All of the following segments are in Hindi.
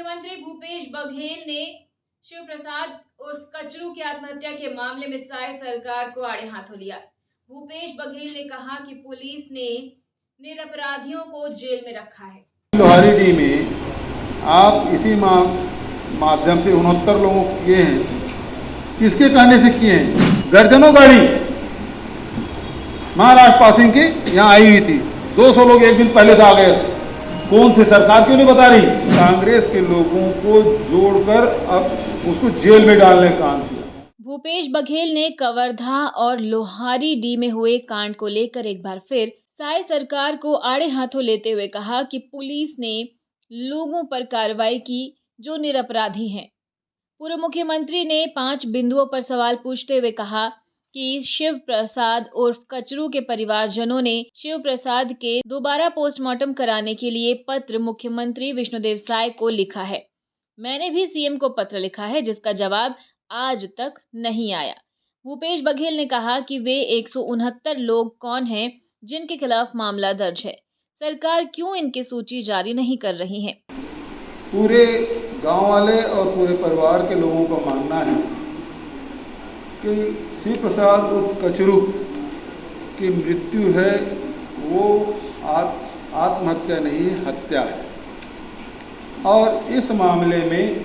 मुख्यमंत्री भूपेश बघेल ने शिव प्रसाद उर्फ कचरू की आत्महत्या के मामले में साय सरकार को आड़े हाथों लिया। भूपेश बघेल ने कहा कि पुलिस ने निरपराधियों को जेल में रखा है। लोहारी डी में आप इसी माध्यम से 69 लोगों को किए हैं, किसके कहने से किए हैं? दर्जनों गाड़ी महाराष्ट्र पासिंग की यहाँ आई हुई थी, 200 लोग एक दिन पहले से आ गए थे। कौन थे? सरकार क्यों नहीं बता रही? कांग्रेस के लोगों को जोड़कर अब उसको जेल में डालने का काम किया। भूपेश बघेल ने कवर्धा और लोहारी डी में हुए कांड को लेकर एक बार फिर साय सरकार को आड़े हाथों लेते हुए कहा कि पुलिस ने लोगों पर कार्रवाई की जो निरपराधी हैं। पूर्व मुख्यमंत्री ने 5 बिंदुओं पर सवाल पूछते हुए कहा कि शिव प्रसाद उर्फ कचरू के परिवारजनों ने शिव प्रसाद के दोबारा पोस्टमार्टम कराने के लिए पत्र मुख्यमंत्री विष्णुदेव साय को लिखा है। मैंने भी सीएम को पत्र लिखा है जिसका जवाब आज तक नहीं आया। भूपेश बघेल ने कहा कि वे 169 लोग कौन हैं जिनके खिलाफ मामला दर्ज है, सरकार क्यों इनकी सूची जारी नहीं कर रही है। पूरे गांव वाले और पूरे परिवार के लोगों का मानना है कि शिव प्रसाद उर्फ कचरू की मृत्यु है वो आत्महत्या नहीं, हत्या है। और इस मामले में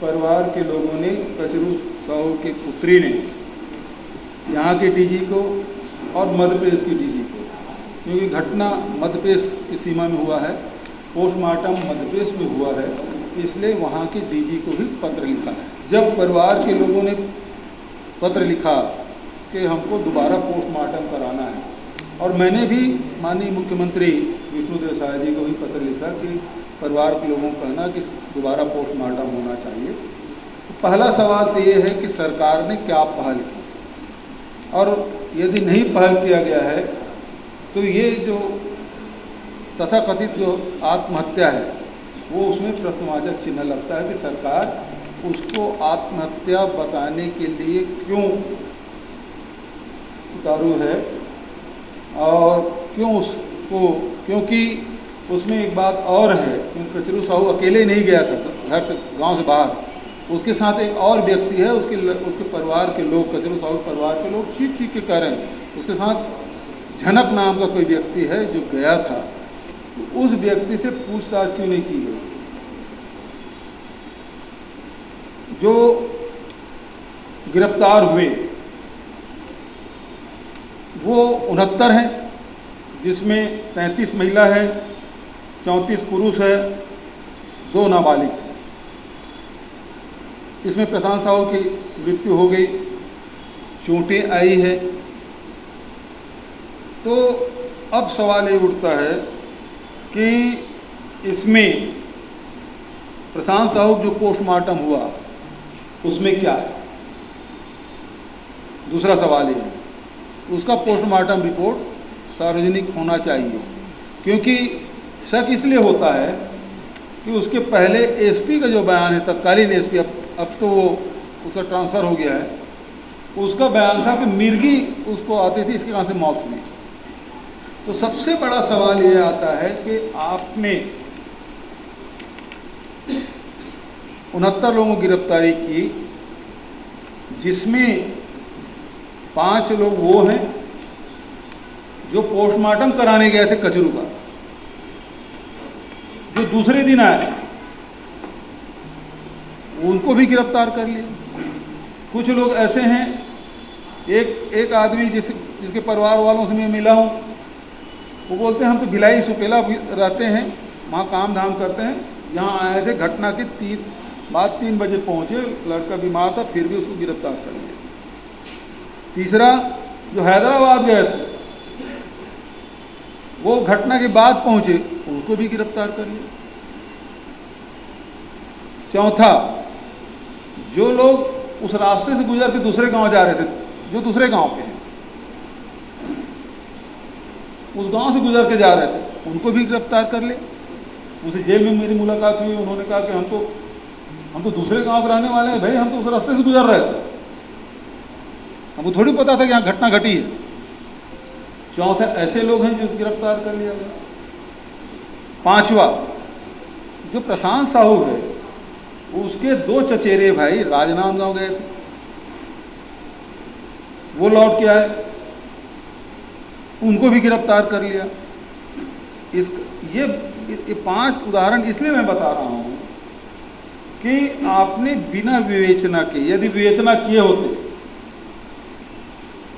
परिवार के लोगों ने कचरू साहू की पुत्री ने यहाँ के डीजी को और मध्य प्रदेश की डीजी को, क्योंकि घटना मध्य प्रदेश की सीमा में हुआ है, पोस्टमार्टम मध्य प्रदेश में हुआ है, इसलिए वहाँ के डीजी को भी पत्र लिखा है। जब परिवार के लोगों ने पत्र लिखा कि हमको दोबारा पोस्टमार्टम कराना है, और मैंने भी माननीय मुख्यमंत्री विष्णुदेव साय जी को भी पत्र लिखा कि परिवार के लोगों को कहना कि दोबारा पोस्टमार्टम होना चाहिए। तो पहला सवाल तो ये है कि सरकार ने क्या पहल की, और यदि नहीं पहल किया गया है तो ये जो तथाकथित जो आत्महत्या है वो उसमें प्रश्नवाचक चिन्ह लगता है कि सरकार उसको आत्महत्या बताने के लिए क्यों उतारू है, और क्यों उसको, क्योंकि उसमें एक बात और है कि कचरू साहू अकेले नहीं गया था घर से, गांव से बाहर, उसके साथ एक और व्यक्ति है, उसके परिवार के लोग, कचरू साहू परिवार के लोग चीख के कह रहे हैं, उसके साथ झनक नाम का कोई व्यक्ति है जो गया था, तो उस व्यक्ति से पूछताछ क्यों नहीं की गई? जो गिरफ्तार हुए वो 69 हैं, जिसमें 33 महिला है, 34 पुरुष है, 2 नाबालिग है। इसमें प्रशांत साहू की मृत्यु हो गई, चोटें आई है। तो अब सवाल ये उठता है कि इसमें प्रशांत साहू जो पोस्टमार्टम हुआ उसमें क्या है? दूसरा सवाल ये है, उसका पोस्टमार्टम रिपोर्ट सार्वजनिक होना चाहिए, क्योंकि शक इसलिए होता है कि उसके पहले एसपी का जो बयान है, तत्कालीन एसपी, अब तो वो उसका ट्रांसफ़र हो गया है, उसका बयान था कि मिर्गी उसको आती थी, इसके कहाँ से मौत हुई। तो सबसे बड़ा सवाल ये आता है कि आपने 69 लोगों की गिरफ्तारी की, जिसमें 5 लोग वो हैं जो पोस्टमार्टम कराने गए थे कचरू का, जो दूसरे दिन आए, उनको भी गिरफ्तार कर लिया। कुछ लोग ऐसे हैं, एक आदमी जिसके परिवार वालों से मैं मिला हूँ, वो बोलते हैं हम तो भिलाई सुपेला रहते हैं, वहाँ काम धाम करते हैं, यहाँ आए थे, घटना के 3 बजे पहुँचे, लड़का बीमार था, फिर भी उसको गिरफ्तार कर लिया। तीसरा, जो हैदराबाद गए थे वो घटना के बाद पहुँचे, उनको भी गिरफ्तार कर लिया। चौथा, जो लोग उस रास्ते से गुजर के दूसरे गांव जा रहे थे, जो दूसरे गांव पे हैं, उस गांव से गुजर के जा रहे थे, उनको भी गिरफ्तार कर ले। उनसे जेल में मेरी मुलाकात हुई, उन्होंने कहा कि हम तो दूसरे गांव के रहने वाले हैं भाई, हम तो उस रास्ते से गुजर रहे थे, हमको थोड़ी पता था कि यहाँ घटना घटी है। चौथा, ऐसे लोग हैं जो गिरफ्तार कर लिया गया। 5वां, जो प्रशांत साहू है उसके 2 चचेरे भाई राजनांदगांव गए थे, वो लौट के आए, उनको भी गिरफ्तार कर लिया। ये 5 उदाहरण इसलिए मैं बता रहा हूँ कि आपने बिना विवेचना के, यदि विवेचना किए होते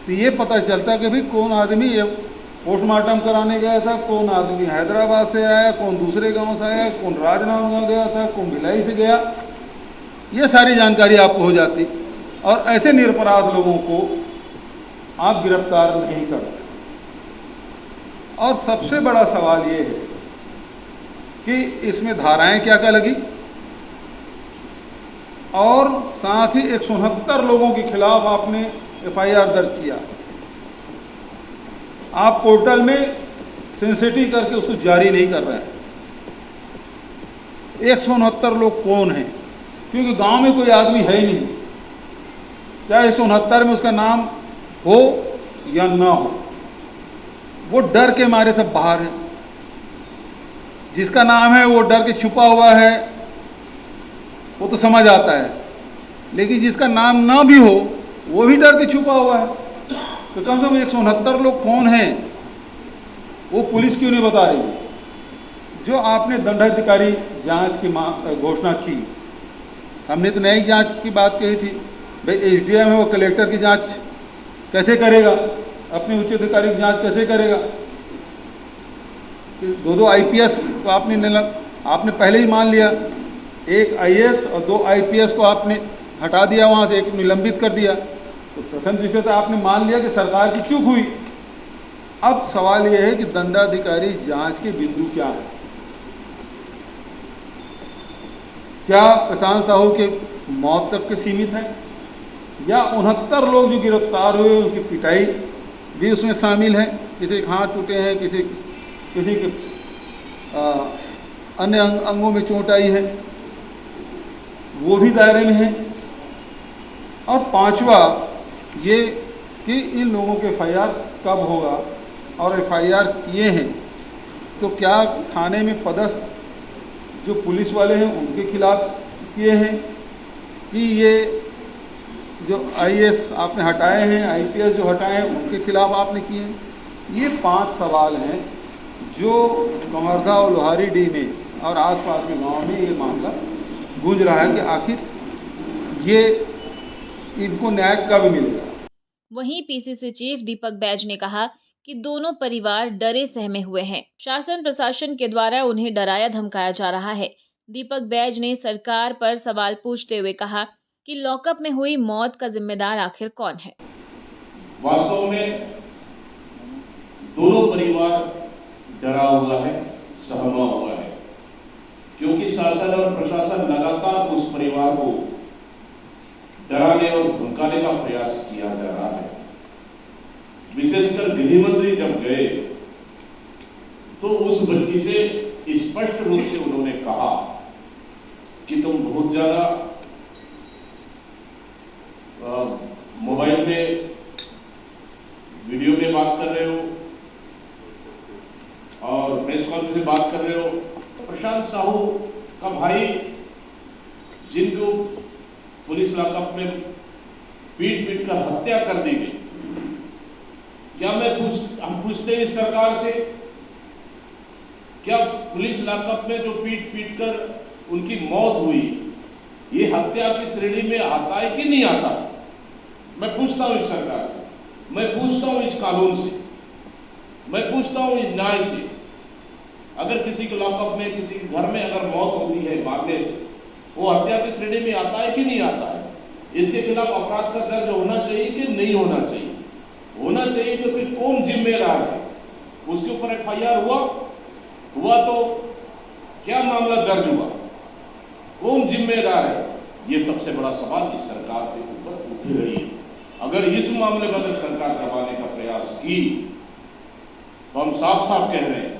तो ये पता चलता कि भाई कौन आदमी ये पोस्टमार्टम कराने गया था, कौन आदमी हैदराबाद से आया, कौन दूसरे गांव से आया, कौन राजनांदगांव गया था, कौन भिलाई से गया, ये सारी जानकारी आपको हो जाती। और ऐसे निरपराध लोगों को आप गिरफ्तार नहीं करते। और सबसे बड़ा सवाल ये है कि इसमें धाराएं क्या क्या लगी, और साथ ही 169 लोगों के खिलाफ आपने FIR दर्ज किया। आप पोर्टल में सेंसिटिव करके उसको जारी नहीं कर रहे हैं। 169 लोग कौन हैं? क्योंकि गांव में कोई आदमी है ही नहीं, चाहे 169 में उसका नाम हो या ना हो, वो डर के मारे सब बाहर हैं। जिसका नाम है वो डर के छुपा हुआ है, वो तो समझ आता है, लेकिन जिसका नाम ना भी हो वो भी डर के छुपा हुआ है। तो कम से कम 169 लोग कौन हैं वो पुलिस क्यों नहीं बता रही? जो आपने दंडाधिकारी जांच की घोषणा की, हमने तो न्यायिक जांच की बात कही थी। भाई SDM है, वो कलेक्टर की जांच कैसे करेगा, अपने उच्च अधिकारी की जांच कैसे करेगा? 2 IPS को आपने पहले ही मान लिया, 1 IAS और 2 IPS को आपने हटा दिया, वहाँ से 1 निलंबित कर दिया। तो प्रथम दृष्टया तो आपने मान लिया कि सरकार की चूक हुई। अब सवाल यह है कि दंडाधिकारी जांच के बिंदु क्या है? क्या प्रशांत साहू के मौत तक के सीमित है, या 69 लोग जो गिरफ्तार हुए उनकी पिटाई भी उसमें शामिल है? किसी के हाथ टूटे हैं, किसी के अन्य अंगों में चोट आई है, वो भी दायरे में है। और 5वां ये कि इन लोगों के FIR कब होगा, और FIR किए हैं तो क्या थाने में पदस्थ जो पुलिस वाले हैं उनके खिलाफ किए हैं, कि ये जो IAS आपने हटाए हैं, IPS जो हटाए हैं उनके खिलाफ आपने किए हैं? ये 5 सवाल हैं जो कवर्धा और लोहारी-डी में और आसपास के गांव में ये मामला गूंज रहा है कि आखिर ये इनको न्याय कब मिलेगा। वहीं PCC चीफ दीपक बैज ने कहा कि दोनों परिवार डरे सहमे हुए हैं। शासन प्रशासन के द्वारा उन्हें डराया धमकाया जा रहा है। दीपक बैज ने सरकार पर सवाल पूछते हुए कहा कि लॉकअप में हुई मौत का जिम्मेदार आखिर कौन है? वास्तव में दोनों परिवार डरा हुआ है, सहमा हुआ है, क्योंकि शासन और प्रशासन लगातार उस परिवार को डराने और धमकाने का प्रयास किया जा रहा है। विशेषकर गृह मंत्री जब गए तो उस बच्ची से स्पष्ट रूप से उन्होंने कहा कि तुम बहुत ज्यादा मोबाइल में वीडियो में बात कर रहे हो और प्रेस कॉन्फ्रेंस में बात कर रहे हो। प्रशांत साहू का भाई, जिनको पुलिस लॉकअप में पीट कर हत्या कर दी गई, क्या हम पूछते हैं इस सरकार से, क्या पुलिस लॉकअप में जो पीट कर उनकी मौत हुई, ये हत्या की श्रेणी में आता है कि नहीं आता? मैं पूछता हूं इस सरकार से, मैं पूछता हूं इस कानून से, मैं पूछता हूं इस न्याय से। अगर किसी के लॉकअप में, किसी के घर में अगर मौत होती है मारने से, वो हत्या की श्रेणी में आता है कि नहीं आता है? इसके खिलाफ अपराध का दर्ज होना चाहिए कि नहीं होना चाहिए? होना चाहिए तो फिर कौन जिम्मेदार है? उसके ऊपर FIR हुआ तो क्या मामला दर्ज हुआ? कौन जिम्मेदार है? ये सबसे बड़ा सवाल इस सरकार के ऊपर उठ रही है। अगर इस मामले पर अगर सरकार दबाने का प्रयास की तो हम साफ साफ कह रहे हैं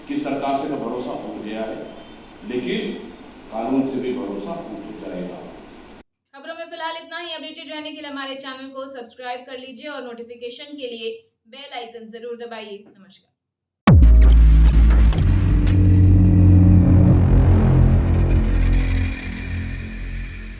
कि सरकार से तो भरोसा उठ गया है, लेकिन कानून से भी भरोसा उठ जाएगा। खबरों में फिलहाल इतना ही। अपडेटेड रहने के लिए हमारे चैनल को सब्सक्राइब कर लीजिए और नोटिफिकेशन के लिए बेल आइकन जरूर दबाइए। नमस्कार।